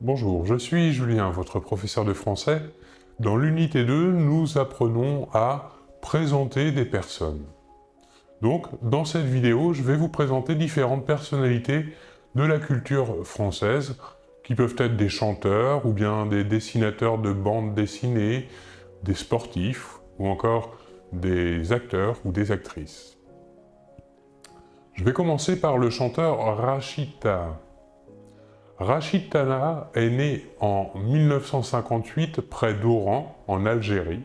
Bonjour, je suis Julien, votre professeur de français. Dans l'unité 2, nous apprenons à présenter des personnes. Donc, dans cette vidéo, je vais vous présenter différentes personnalités de la culture française, qui peuvent être des chanteurs, ou bien des dessinateurs de bandes dessinées, des sportifs, ou encore des acteurs ou des actrices. Je vais commencer par le chanteur Rachid Taha. Rachid Taha est né en 1958 près d'Oran, en Algérie.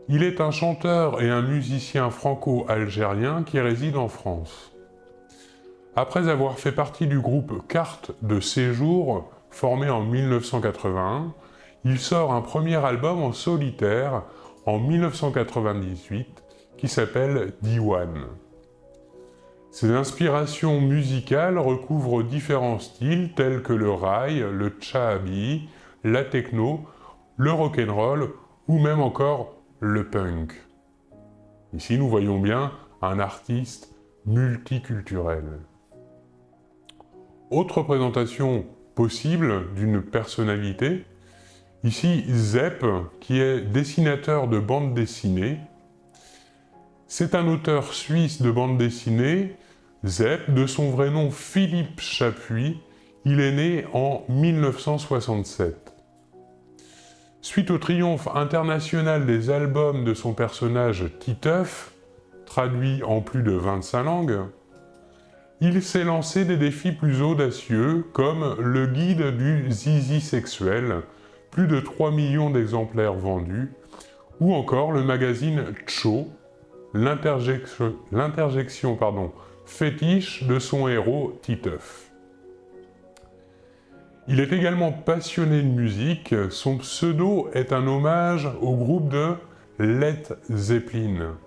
Il est un chanteur et un musicien franco-algérien qui réside en France. Après avoir fait partie du groupe Carte de séjour, formé en 1981, il sort un premier album en solitaire en 1998 qui s'appelle Diwan. Ses inspirations musicales recouvrent différents styles tels que le raï, le tchahabi, la techno, le rock'n'roll ou même encore le punk. Ici, nous voyons bien un artiste multiculturel. Autre présentation possible d'une personnalité, ici Zep, qui est dessinateur de bande dessinée. C'est un auteur suisse de bande dessinée, Zep, de son vrai nom Philippe Chapuis. Il est né en 1967. Suite au triomphe international des albums de son personnage Titeuf, traduit en plus de 25 langues, il s'est lancé des défis plus audacieux, comme le guide du zizi sexuel, plus de 3 millions d'exemplaires vendus, ou encore le magazine Tcho, l'interjection fétiche de son héros Titeuf. Il est également passionné de musique. Son pseudo est un hommage au groupe de Led Zeppelin.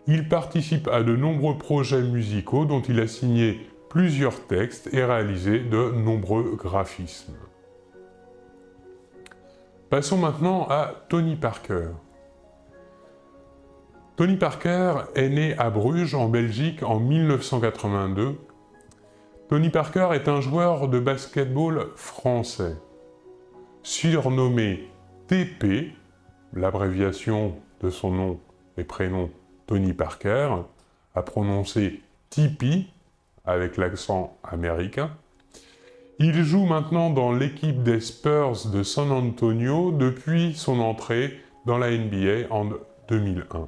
Il participe à de nombreux projets musicaux dont il a signé plusieurs textes et réalisé de nombreux graphismes. Passons maintenant à Tony Parker. Tony Parker est né à Bruges, en Belgique, en 1982. Tony Parker est un joueur de basketball français. Surnommé TP, l'abréviation de son nom et prénom Tony Parker, à prononcer Tipeee, avec l'accent américain. Il joue maintenant dans l'équipe des Spurs de San Antonio depuis son entrée dans la NBA en 2001.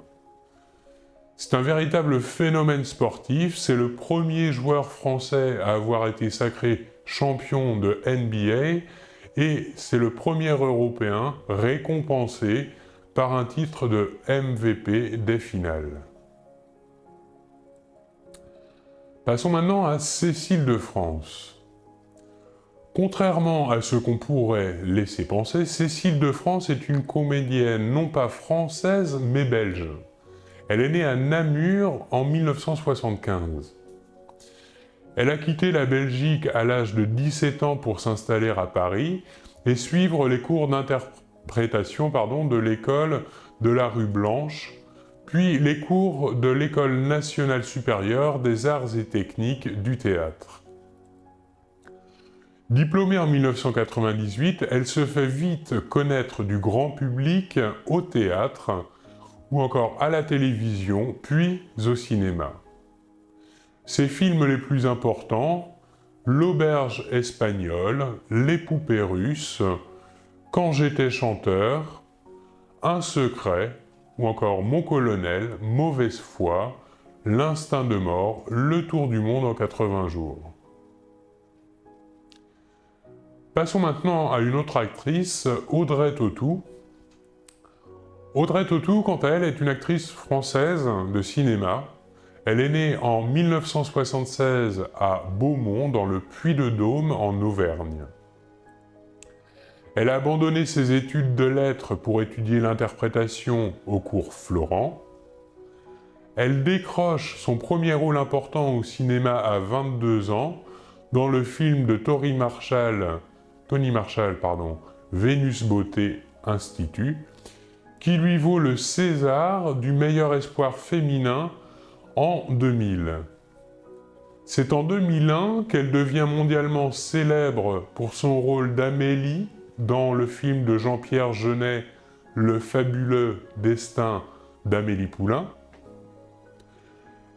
C'est un véritable phénomène sportif, c'est le premier joueur français à avoir été sacré champion de NBA et c'est le premier Européen récompensé par un titre de MVP des finales. Passons maintenant à Cécile de France. Contrairement à ce qu'on pourrait laisser penser, Cécile de France est une comédienne non pas française mais belge. Elle est née à Namur en 1975. Elle a quitté la Belgique à l'âge de 17 ans pour s'installer à Paris et suivre les cours d'interprétation de l'école de la rue Blanche, puis les cours de l'École nationale supérieure des arts et techniques du théâtre. Diplômée en 1998, elle se fait vite connaître du grand public au théâtre, ou encore à la télévision, puis au cinéma. Ses films les plus importants, L'Auberge espagnole, Les poupées russes, Quand j'étais chanteur, Un secret, ou encore Mon colonel, Mauvaise foi, L'instinct de mort, Le tour du monde en 80 jours. Passons maintenant à une autre actrice, Audrey Tautou. Audrey Tautou, quant à elle, est une actrice française de cinéma. Elle est née en 1976 à Beaumont, dans le Puy-de-Dôme, en Auvergne. Elle a abandonné ses études de lettres pour étudier l'interprétation au cours Florent. Elle décroche son premier rôle important au cinéma à 22 ans, dans le film de Tony Marshall, Vénus Beauté Institut, qui lui vaut le César du meilleur espoir féminin en 2000. C'est en 2001 qu'elle devient mondialement célèbre pour son rôle d'Amélie dans le film de Jean-Pierre Jeunet, Le fabuleux destin d'Amélie Poulain.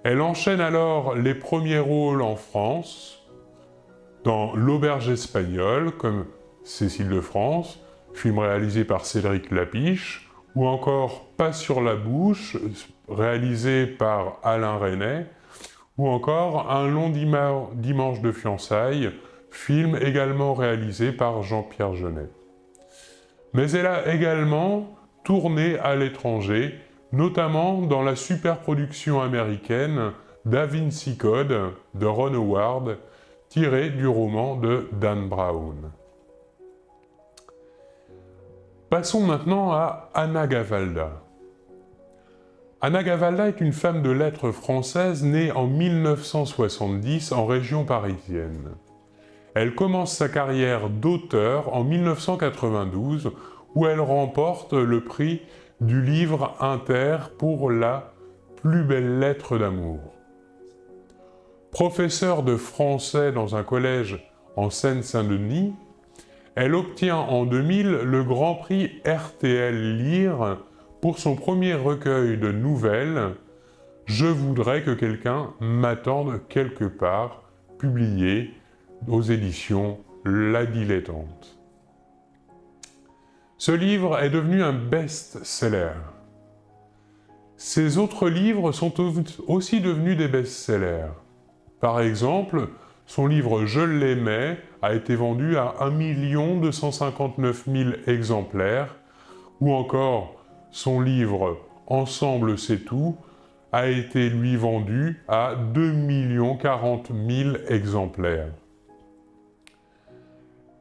Elle enchaîne alors les premiers rôles en France, dans L'Auberge espagnole, comme Cécile de France, film réalisé par Cédric Lapiche, ou encore Pas sur la bouche, réalisé par Alain Resnais, ou encore Un long dimanche de fiançailles, film également réalisé par Jean-Pierre Jeunet. Mais elle a également tourné à l'étranger, notamment dans la superproduction américaine Da Vinci Code de Ron Howard, tiré du roman de Dan Brown. Passons maintenant à Anna Gavalda. Anna Gavalda est une femme de lettres française née en 1970 en région parisienne. Elle commence sa carrière d'auteur en 1992 où elle remporte le prix du livre Inter pour la plus belle lettre d'amour. Professeure de français dans un collège en Seine-Saint-Denis, elle obtient en 2000 le Grand Prix RTL Lire pour son premier recueil de nouvelles « Je voudrais que quelqu'un m'attende quelque part », publié aux éditions La Dilettante. Ce livre est devenu un best-seller. Ses autres livres sont aussi devenus des best-sellers. Par exemple, son livre « Je l'aimais » a été vendu à 1 259 000 exemplaires, ou encore son livre « Ensemble c'est tout » a été lui vendu à 2 040 000 exemplaires.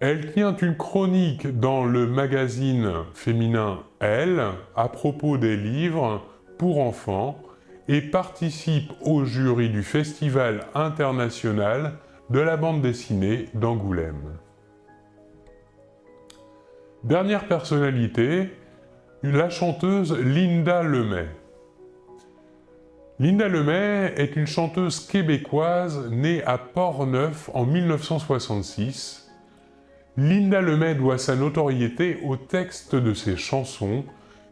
Elle tient une chronique dans le magazine féminin Elle à propos des livres pour enfants et participe au jury du Festival international de la bande dessinée d'Angoulême. Dernière personnalité, la chanteuse Linda Lemay. Linda Lemay est une chanteuse québécoise née à Portneuf en 1966. Linda Lemay doit sa notoriété au texte de ses chansons,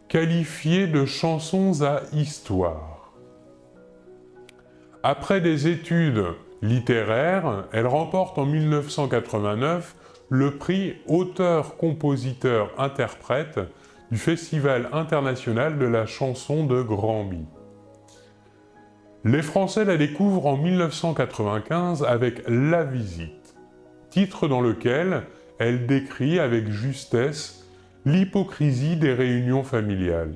qualifiées de chansons à histoire. Après des études littéraires, elle remporte en 1989 le prix auteur-compositeur-interprète du Festival international de la chanson de Granby. Les Français la découvrent en 1995 avec La Visite, titre dans lequel elle décrit avec justesse l'hypocrisie des réunions familiales.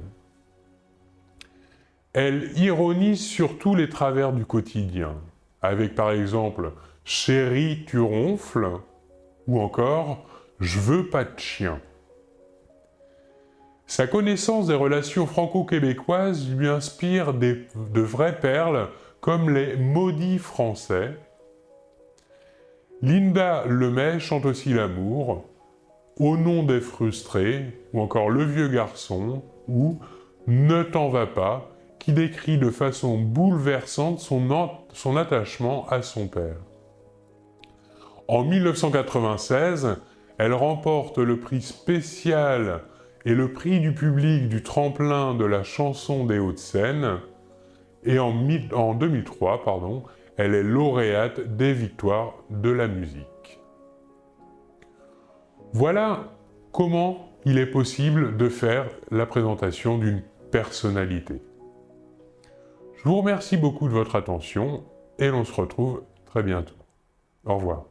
Elle ironise sur tous les travers du quotidien, avec par exemple « Chérie, tu ronfles » ou encore « Je veux pas de chien ». Sa connaissance des relations franco-québécoises lui inspire de vraies perles comme les maudits français. Linda Lemay chante aussi l'amour, Au nom des frustrés, ou encore Le vieux garçon, ou Ne t'en va pas, qui décrit de façon bouleversante son attachement à son père. En 1996, elle remporte le prix spécial et le prix du public du tremplin de la chanson des Hauts-de-Seine, et en 2003, elle est lauréate des victoires de la musique. Voilà comment il est possible de faire la présentation d'une personnalité. Je vous remercie beaucoup de votre attention et l'on se retrouve très bientôt. Au revoir.